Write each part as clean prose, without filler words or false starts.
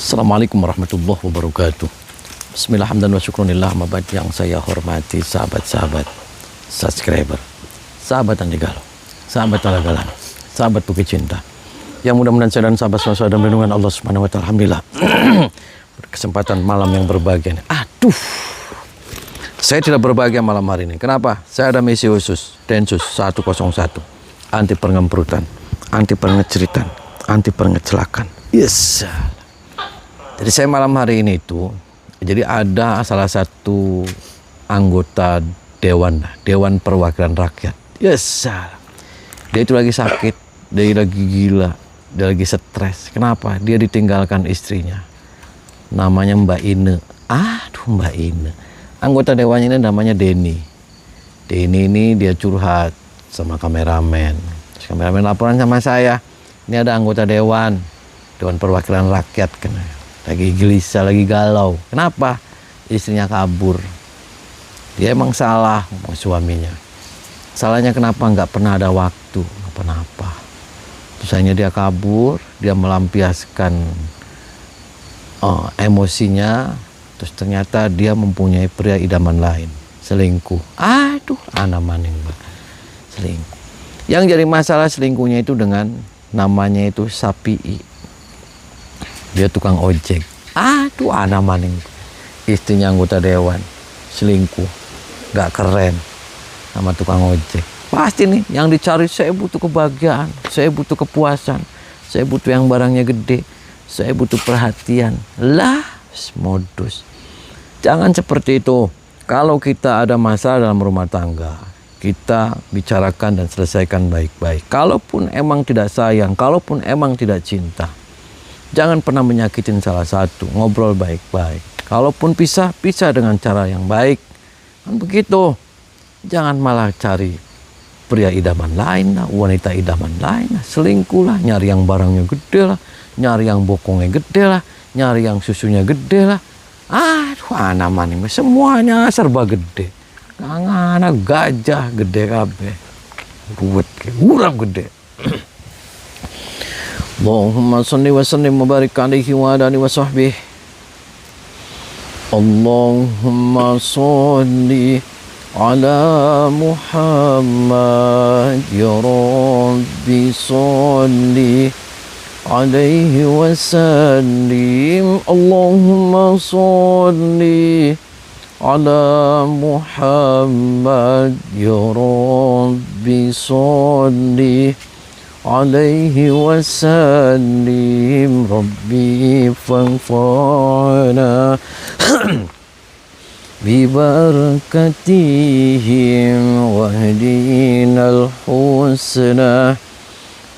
Assalamualaikum warahmatullahi wabarakatuh. Bismillah hamdan wa syukrunillah. Mabad yang saya hormati sahabat-sahabat subscriber, sahabat Andi Galuh, sahabat Talagalan, sahabat Bukit Cinta, yang mudah-mudahan saya dan sahabat semua dalam lindungan Allah Subhanahu wa taala. Alhamdulillah. Berkesempatan malam yang berbahagia. Aduh. Saya tidak berbahagia malam hari ini. Kenapa? Saya ada misi khusus Densus 101. Anti pengemperutan, anti pengeceritan, anti pengecelakan. Yes. Jadi saya malam hari ini itu, jadi ada salah satu anggota Dewan Perwakilan Rakyat. Yes. Dia itu lagi sakit, dia lagi gila, dia lagi stres. Kenapa? Dia ditinggalkan istrinya. Namanya Mbak Ine. Aduh, Mbak Ine. Anggota dewannya ini namanya Denny. Denny ini dia curhat sama kameramen. Terus kameramen laporan sama saya. Ini ada anggota Dewan Perwakilan Rakyat kan. Lagi gelisah, lagi galau. Kenapa? Istrinya kabur. Dia emang salah sama suaminya. Salahnya kenapa? Nggak pernah ada waktu, nggak pernah apa. Terus akhirnya dia kabur, dia melampiaskan emosinya. Terus ternyata dia mempunyai pria idaman lain, selingkuh. Aduh, anak maning mbak, selingkuh. Yang jadi masalah selingkuhnya itu dengan namanya itu Sapii. Dia tukang ojek. Aduh, anak maning. Istrinya anggota dewan, selingkuh. Gak keren sama tukang ojek. Pasti nih, yang dicari saya butuh kebahagiaan, saya butuh kepuasan, saya butuh yang barangnya gede, saya butuh perhatian. Lah, modus. Jangan seperti itu. Kalau kita ada masalah dalam rumah tangga, kita bicarakan dan selesaikan baik-baik. Kalaupun emang tidak sayang, kalaupun emang tidak cinta, jangan pernah menyakitin salah satu, ngobrol baik-baik. Kalaupun pisah, pisah dengan cara yang baik. Kan begitu. Jangan malah cari pria idaman lain lah, wanita idaman lain lah, selingkuh lah, nyari yang barangnya gede lah, nyari yang bokongnya gede lah, nyari yang susunya gede lah. Aduh, anak maning, semuanya serba gede. Anak gajah gede kabeh. Buat urap gede. Allahumma salli wa sallim wa barik alaihi wa alihi wa sahbihi. Allahumma salli ala Muhammad ya Rabbi salli alaihi wa sallim. Allahumma salli ala Muhammad ya Rabbi salli alaihi wasallim. Rabbi fanfa'na bibarakatihim wahdinal husna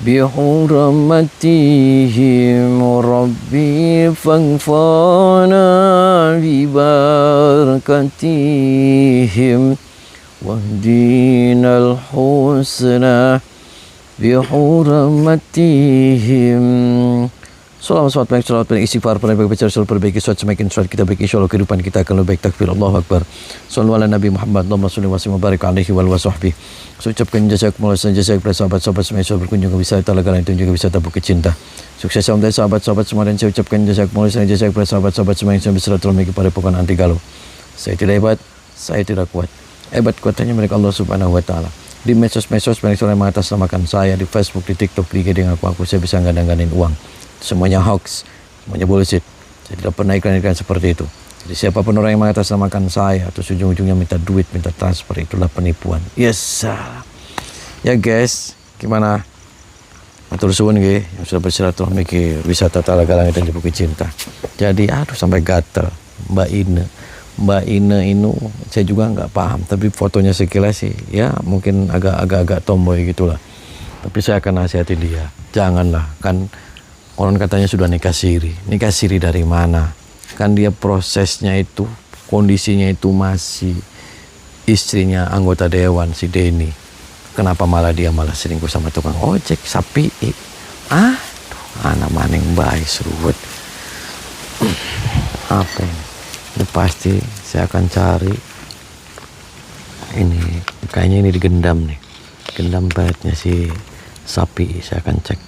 bihurmatihim. Rabbi fanfa'na bibarakatihim wahdinal husna bihurmatihim. Salawat baik, salawat baik, istighfar, perbaiki bicara, selalu perbaiki suat semakin suat kita baik, insyaallah kehidupan kita akan lebih baik. Takbir, Allahu Akbar. Sallu ala Nabi Muhammad, Allahumma sholli wa sallim wa barik alaihi wa sahbihi. Saya ucapkan jazakumullah khairan, jasa kepada sahabat-sahabat semua yang berkunjung ke wisata Talagalan dan juga wisata Bukit Cinta. Sukses untuk sahabat-sahabat semua, dan saya ucapkan jazakumullah khairan, jasa kepada sahabat-sahabat semua yang bersilaturahmi kepada Papan Anti Galuh. Saya tidak hebat, saya tidak kuat. Hebat kuatnya milik Allah Subhanahu wa taala. Di medsos-medsos banyak orang yang mengatasnamakan saya, di Facebook, di TikTok, di IG, dengan aku saya bisa gadang-gadangin uang. Semuanya hoax, semuanya bullshit. Saya tidak pernah iklan-iklan seperti itu. Jadi siapapun orang yang mengatasnamakan saya atau ujung-ujungnya minta duit, minta transfer, itulah penipuan. Yes. Ya guys, gimana? Matur suwun nggih yang sudah bersilaturahmi ke wisata Talagalan dan Bukit Cinta. Jadi aduh sampai gatel. Mbak Ine ini saya juga nggak paham, tapi fotonya sekilas sih ya mungkin agak tomboy gitulah. Tapi saya akan nasihati dia, janganlah, kan orang katanya sudah nikah siri dari mana? Kan dia prosesnya itu, kondisinya itu masih istrinya anggota dewan si Denny. Kenapa malah dia selingkuh sama tukang ojek Sapii? Aduh, anak maning baik seruat. Apa ini? Ini pasti saya akan cari. Ini kayaknya ini digendam nih, gendam baitnya si Sapii. Saya akan cek.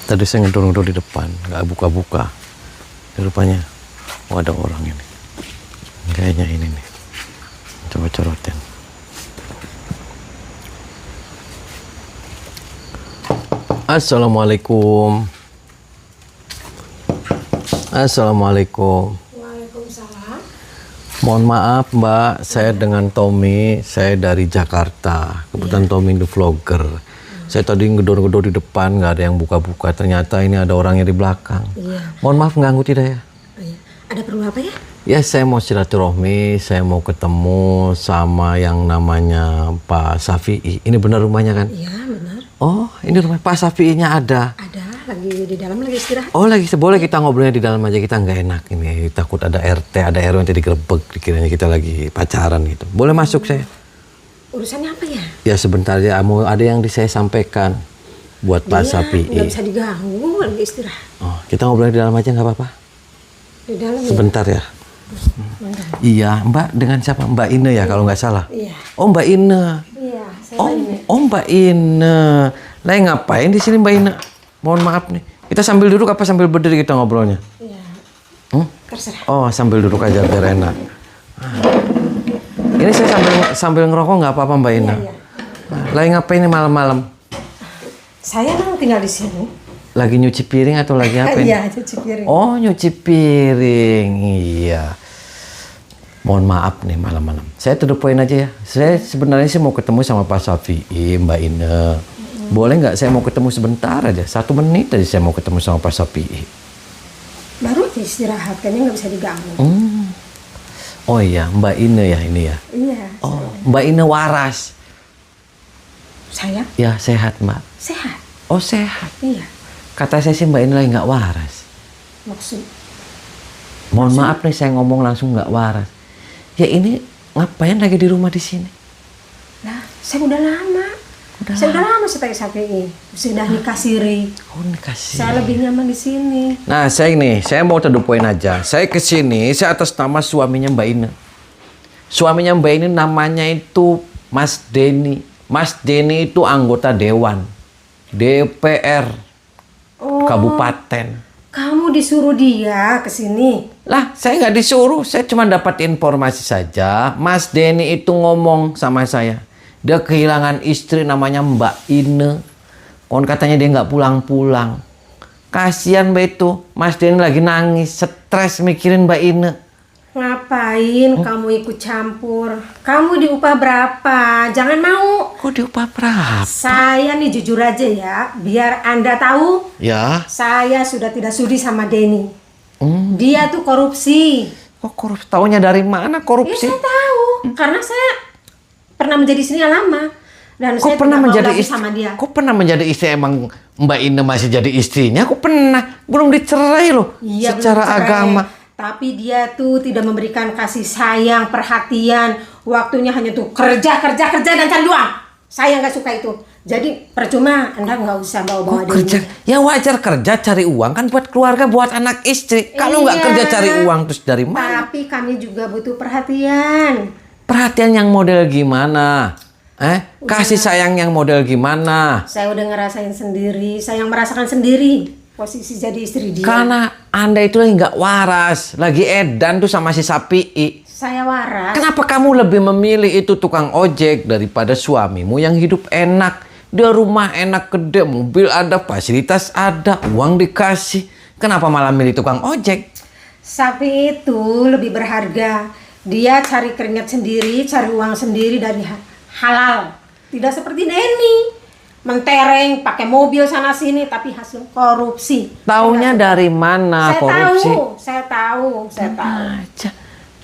Tadi saya ngedor-ngedor di depan, nggak buka-buka. Rupanya, oh ada orang ini. Kayaknya ini nih. Coba corotin. Assalamualaikum. Assalamualaikum. Waalaikumsalam. Mohon maaf Mbak, saya dengan Tommy, saya dari Jakarta. Kebetulan Tommy the vlogger. Saya tadi ngedor-ngedor di depan, nggak ada yang buka-buka. Ternyata ini ada orangnya di belakang. Iya. Mohon maaf mengganggu tidak ya? Oh, iya. Ada perlu apa ya? Ya saya mau silaturahmi, saya mau ketemu sama yang namanya Pak Safi'i. Ini benar rumahnya kan? Iya, benar. Oh, ini rumah Pak Safi'inya ada. Ada, lagi di dalam, lagi istirahat. Oh lagi, boleh kita ngobrolnya di dalam aja, kita nggak enak ini. Takut ada RT, ada RW yang digerebek, dikiranya kita lagi pacaran gitu. Boleh masuk saya? Urusannya apa ya? Ya sebentar ya, mau ada yang saya sampaikan buat Pak Safi'i. Nggak bisa diganggu, lagi istirahat. Oh, kita ngobrol di dalam aja nggak apa-apa? Di dalam Sebentar ya. Iya, Mbak dengan siapa? Mbak Ine ya kalau nggak salah. Iya. Oh Mbak Ine. Iya, saya Oh, ini. oh Mbak Ine. Lah ngapain di sini Mbak Ine? Mohon maaf nih. Kita sambil duduk apa sambil berdiri kita ngobrolnya? Iya, Hmm? terserah. Oh sambil duduk aja biar enak. Ini saya sambil ngerokok nggak apa-apa Mbak Ine. Iya. Lagi ngapain nih malam-malam? Saya memang tinggal di sini. Lagi nyuci piring atau lagi apa ini? Iya, cuci piring. Oh nyuci piring, iya. Mohon maaf nih malam-malam. Saya to the point aja ya. Saya sebenarnya sih mau ketemu sama Pak Safi'i, Mbak Ine. Boleh nggak saya mau ketemu sebentar aja, 1 menit aja saya mau ketemu sama Pak Safi'i. Baru istirahat, kayaknya nggak bisa diganggu. Oh iya, Mbak Ine ya ini ya. Iya. Oh, Mbak Ine waras. Saya Ya sehat Mbak. sehat. Oh sehat. Iya. Kata saya sih Mbak Ine lagi nggak waras. Maksud Mohon maaf nih saya ngomong langsung nggak waras. Ya ini ngapain lagi di rumah di sini? lah, saya udah lama. Saya udah lama sebagai Safi'i. Sudah nikah siri. Oh nikah siri. Saya lebih nyaman di sini. Nah saya mau to the point aja. Saya kesini, saya atas nama suaminya Mbak Ine. Suaminya Mbak Ine namanya itu Mas Denny. Mas Denny itu anggota Dewan. DPR. Oh, Kabupaten. kamu disuruh dia ke sini. Lah saya nggak disuruh, saya cuma dapat informasi saja. Mas Denny itu ngomong sama saya. Dia kehilangan istri namanya Mbak Ine. Kon katanya dia nggak pulang-pulang. Kasihan Mbak itu. Mas Denny lagi nangis, stres mikirin Mbak Ine. Ngapain kamu ikut campur? Kamu diupah berapa? Jangan mau. Kok diupah berapa? Saya nih jujur aja ya, biar Anda tahu, Ya. saya sudah tidak sudi sama Denny. Dia tuh korupsi. Kok korupsi? Taunya dari mana Ya korupsi? saya tahu, karena saya pernah menjadi sini lama dan Kok saya pernah tidak mau menjadi lagi istri? sama dia. Kok pernah menjadi istri emang Mbak Ine masih jadi istrinya? Kok pernah? Belum dicerai loh. Iya, Secara belum cerai. agama. Tapi dia tuh tidak memberikan kasih sayang, perhatian. Waktunya hanya tuh kerja dan cari uang. Saya nggak suka itu. Jadi percuma, Anda nggak usah bawa-bawa dia. Kerja, ya wajar kerja cari uang kan buat keluarga, buat anak istri. Kalau nggak Iya. kerja cari uang terus dari mana? Tapi kami juga butuh perhatian. Perhatian yang model gimana? Kasih sayang yang model gimana? Saya udah ngerasain sendiri, saya yang merasakan sendiri posisi jadi istri dia. Karena Anda itu lagi nggak waras, lagi edan tuh sama si Safi'i. Saya waras. Kenapa kamu lebih memilih itu tukang ojek daripada suamimu yang hidup enak? Dia rumah enak, gede, mobil ada, fasilitas ada, uang dikasih. Kenapa malah milih tukang ojek? Sapi itu lebih berharga. Dia cari keringat sendiri, cari uang sendiri dari halal. Tidak seperti Denny. Mentereng, pakai mobil sana sini, tapi hasil korupsi. Taunya dari mana korupsi? Saya tahu. Aja.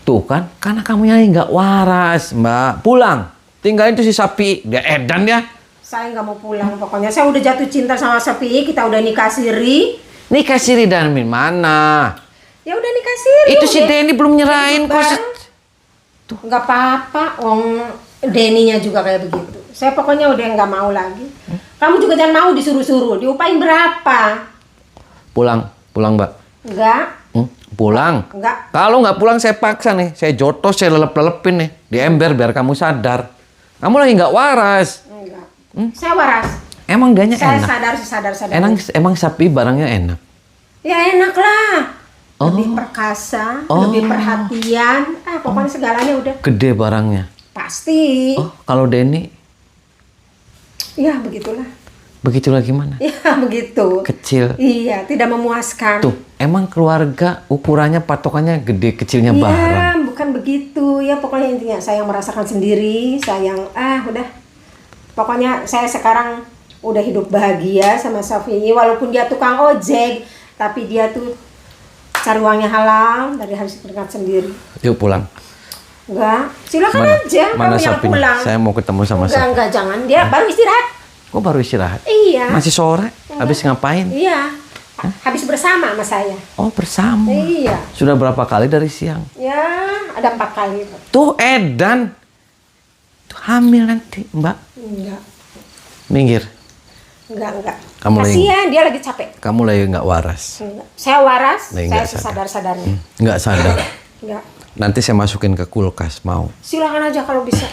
Tuh kan, karena kamu yang nggak waras, Mbak. Pulang, tinggalin tuh si Sapi, dia edan ya. Saya nggak mau pulang, pokoknya saya udah jatuh cinta sama Sapi. Kita udah nikah siri. Nikah siri dan min mana? Ya udah nikah siri. Itu si udah. Denny belum nyerahin Hidup kok. bareng. Tuh. Nggak apa-apa, Denny-nya juga kayak begitu. Saya pokoknya udah nggak mau lagi. Kamu juga jangan mau disuruh-suruh. Diupain berapa? Pulang, Mbak. Enggak. Pulang. Enggak. Kalau nggak pulang saya paksa nih, saya jotos, saya lelep-lelepin nih di ember biar kamu sadar. Kamu lagi nggak waras. Enggak. Saya waras. Emang dianya Saya enak. sadar. Emang sapi barangnya enak. Ya enak lah. Oh. Lebih perkasa, lebih perhatian. Pokoknya segalanya udah. Gede barangnya. Pasti. Oh, kalau Denny Ya begitulah. begitulah gimana? Ya begitu. Kecil. Iya, tidak memuaskan. Tuh, emang keluarga ukurannya patokannya gede kecilnya Iya, barang. bukan begitu. Ya pokoknya intinya saya yang merasakan sendiri, saya yang udah. Pokoknya saya sekarang udah hidup bahagia sama Safi. Walaupun dia tukang ojek, tapi dia tuh cari uangnya halal dari hasil keringat sendiri. Yuk pulang. Enggak, silakan aja Mana kamu yang sapinya? pulang. Saya mau ketemu sama sapi. Enggak, jangan. Dia baru istirahat. Kok baru istirahat? Iya. Masih sore? Habis ngapain? Iya. Habis bersama sama saya. Oh, bersama. Iya. Sudah berapa kali dari siang? Ya, ada 4 kali. Tuh Edan. Tuh hamil nanti, Mbak. Enggak. Minggir. Enggak. Kamu lagi- Kasihan, dia lagi capek. Kamu lagi nggak waras. Enggak. Saya waras, Lagi saya nggak sadar. sesadar-sadarnya. Nggak sadar. Enggak. Nanti saya masukin ke kulkas, mau? Silakan aja kalau bisa.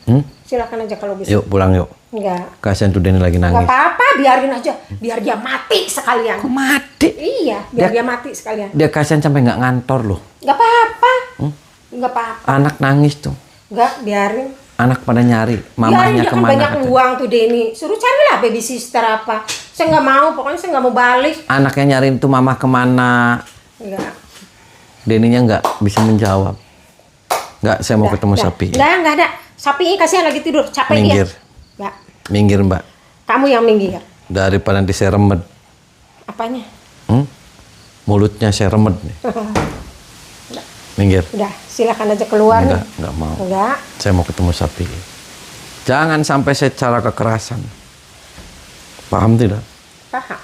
Hmm? Silakan aja kalau bisa. Yuk pulang yuk. Enggak. Kasihan tuh Denny lagi Enggak nangis. apa-apa, biarin aja. Biar dia mati sekalian. Kok mati? Iya, biar dia mati sekalian. Dia kasihan sampai nggak ngantor loh. Enggak apa-apa. Enggak apa-apa. Anak nangis tuh. Enggak, biarin. Anak pada nyari. Biarin, Mamahnya dia kan kemana? banyak katanya. uang tuh Denny. Suruh carilah baby sister apa. Saya nggak mau, pokoknya saya nggak mau balik. Anaknya nyariin tuh mamah kemana? Enggak. Denny-nya nggak bisa menjawab. Nggak, saya mau ketemu sapi. Enggak ada. Sapi ini kasihan lagi tidur, capek Minggir. dia. Enggak. Minggir Mbak. Kamu yang minggir. Daripada nanti saya remet. Apanya? Mulutnya saya remet nih. Minggir. Udah, silakan aja keluar nih. Enggak mau. Enggak. Saya mau ketemu sapi. Jangan sampai secara kekerasan. Paham tidak? Paham.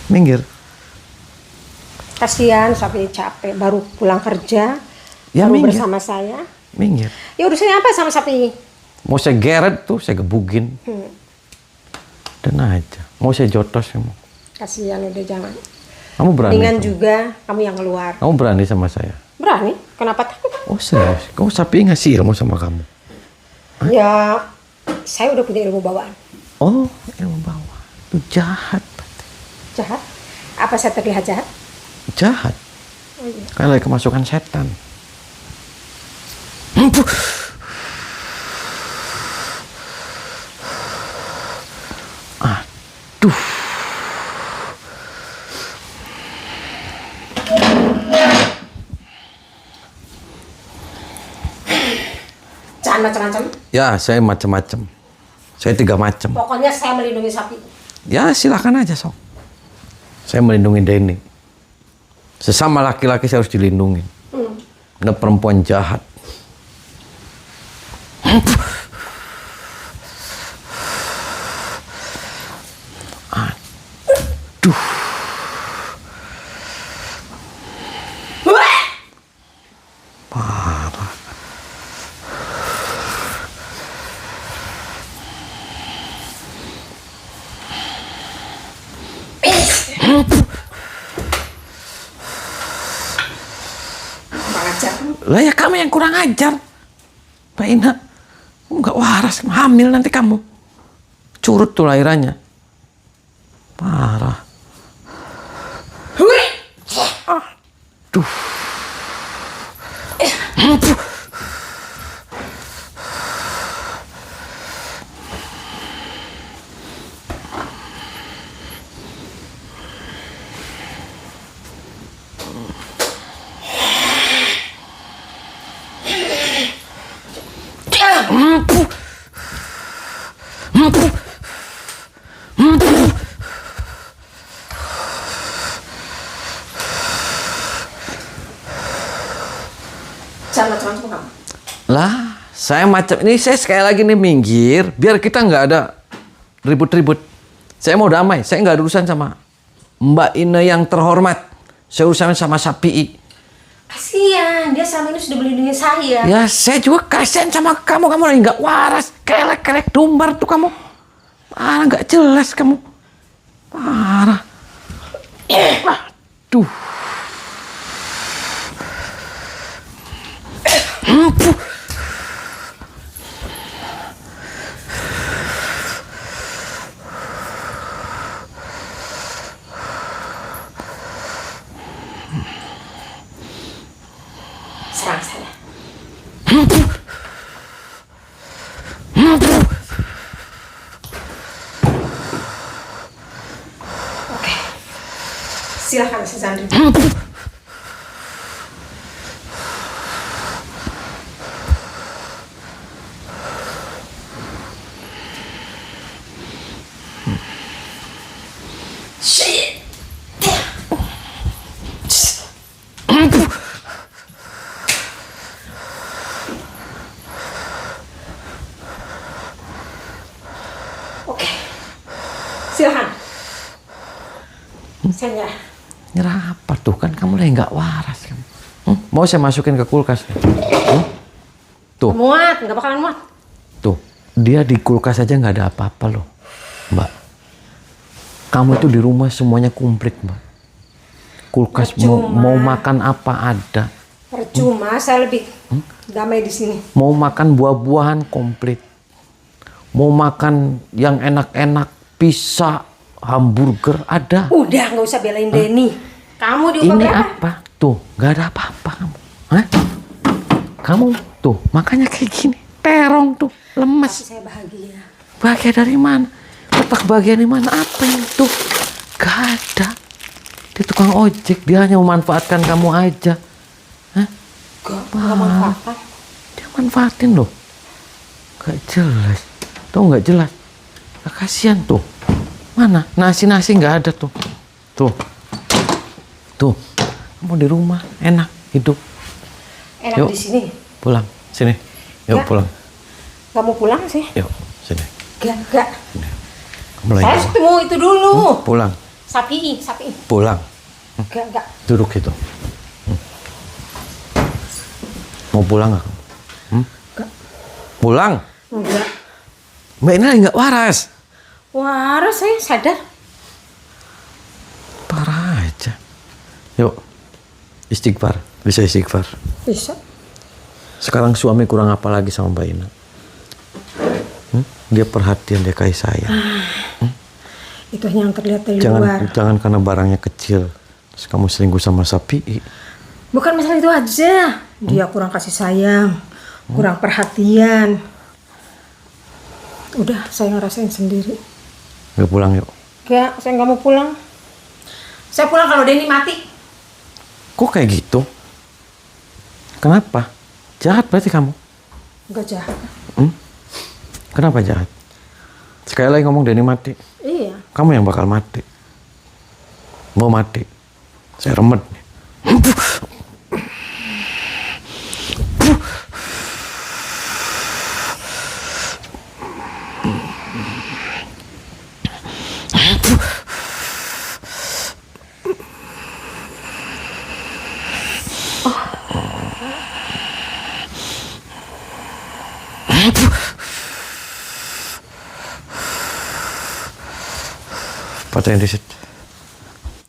Minggir. Kasihan sapi capek, baru pulang kerja. Ya, baru minggir. bersama saya. Minggir. Ya urusannya apa sama sapi ini? Mau saya geret tuh, saya gebugin. Dan aja. Mau saya jotos ya mau. Kasihan udah jangan. Kamu berani? Dengan kamu? juga kamu yang keluar. Kamu berani sama saya? Berani? Kenapa takut? Oh serius? Kamu sapi ngasih ilmu sama kamu? Ya, saya udah punya ilmu bawaan. Oh, ilmu bawah. Itu jahat. Jahat? Apa saya terlihat jahat? Jahat. Kayak lagi kemasukan setan. Aduh. Jangan macam-macam. Ya, saya macam-macam. Saya 3 macam. Pokoknya saya melindungi sapi. Ya, silakan aja, sok. Saya melindungi Denny. Sesama laki-laki saya harus dilindungi. Ada perempuan jahat. Aduh. Parah. Kurang ajar. Lah ya kamu yang kurang ajar. Mbak Ina. Kamu nggak waras, hamil nanti kamu. Curut tuh lahirannya. Parah. Aduh. Jangan macam-macam kamu. Lah, saya macam ini, saya sekali lagi nih minggir, biar kita nggak ada ribut-ribut. Saya mau damai, saya nggak ada urusan sama Mbak Ina yang terhormat. Saya urusan sama sapi. kasihan, dia selama ini sudah melindungi saya. Ya saya juga kasihan sama kamu. Kamu lagi nggak waras. Kelek-kelek dumbar tuh kamu. Parah, nggak jelas kamu. Parah. Aduh. Serang saya. Oke. Silakan si Sandri. Shit. Oke. Silakan. Saya nyerah. Nyerah apa tuh? Kan kamu lagi nggak waras kamu. Mau saya masukin ke kulkas? Tuh. Muat, nggak bakalan muat. Tuh, dia di kulkas aja nggak ada apa-apa loh, Mbak. Kamu itu di rumah semuanya komplit, Mbak. Kulkas mau makan apa ada. Percuma, saya lebih damai di sini. Mau makan buah-buahan komplit. Mau makan yang enak-enak, pizza, hamburger ada. Udah, nggak usah belain Denny. Kamu di Ini apa? Tuh, nggak ada apa-apa kamu. Hah? Kamu tuh makanya kayak gini, terong tuh, lemes. Tapi saya bahagia. Bahagia dari mana? Letak bahagia di mana? Apa itu? Gak ada. Dia tukang ojek, dia hanya memanfaatkan kamu aja. Hah? Gak manfaatkan. Dia manfaatin loh. Gak jelas. Tuh nggak jelas. Kasihan tuh. Mana? Nasi-nasi nggak ada tuh. Tuh. Tuh. Kamu di rumah, enak hidup. Enak Yuk, di sini. pulang. Sini. Yuk, Ya. pulang. Kamu pulang sih? Yuk, sini. Gak. Kamu lagi. Saya ketemu itu dulu. Pulang. Sapi. Pulang. Gak. Duduk gitu. Mau pulang nggak? Gak. Pulang. Enggak. Mbak ini lagi nggak waras. Waras saya sadar. Parah aja. Yuk. Istighfar. Bisa istighfar. Bisa. Sekarang suami kurang apa lagi sama Mbak Ina? Dia perhatian, dia kasih sayang. Itu hanya yang terlihat dari Jangan luar. jangan karena barangnya kecil. Terus kamu selingkuh sama sapi. Bukan masalah itu aja. Dia kurang kasih sayang. Kurang perhatian. Udah, saya ngerasain sendiri. Nggak pulang yuk. Gak, saya nggak mau pulang. Saya pulang kalau Denny mati. Kok kayak gitu? Kenapa? Jahat berarti kamu? Gak jahat. Kenapa jahat? Sekali lagi ngomong Denny mati. Iya. Kamu yang bakal mati. Mau mati. Saya remet nih. Patahin di situ.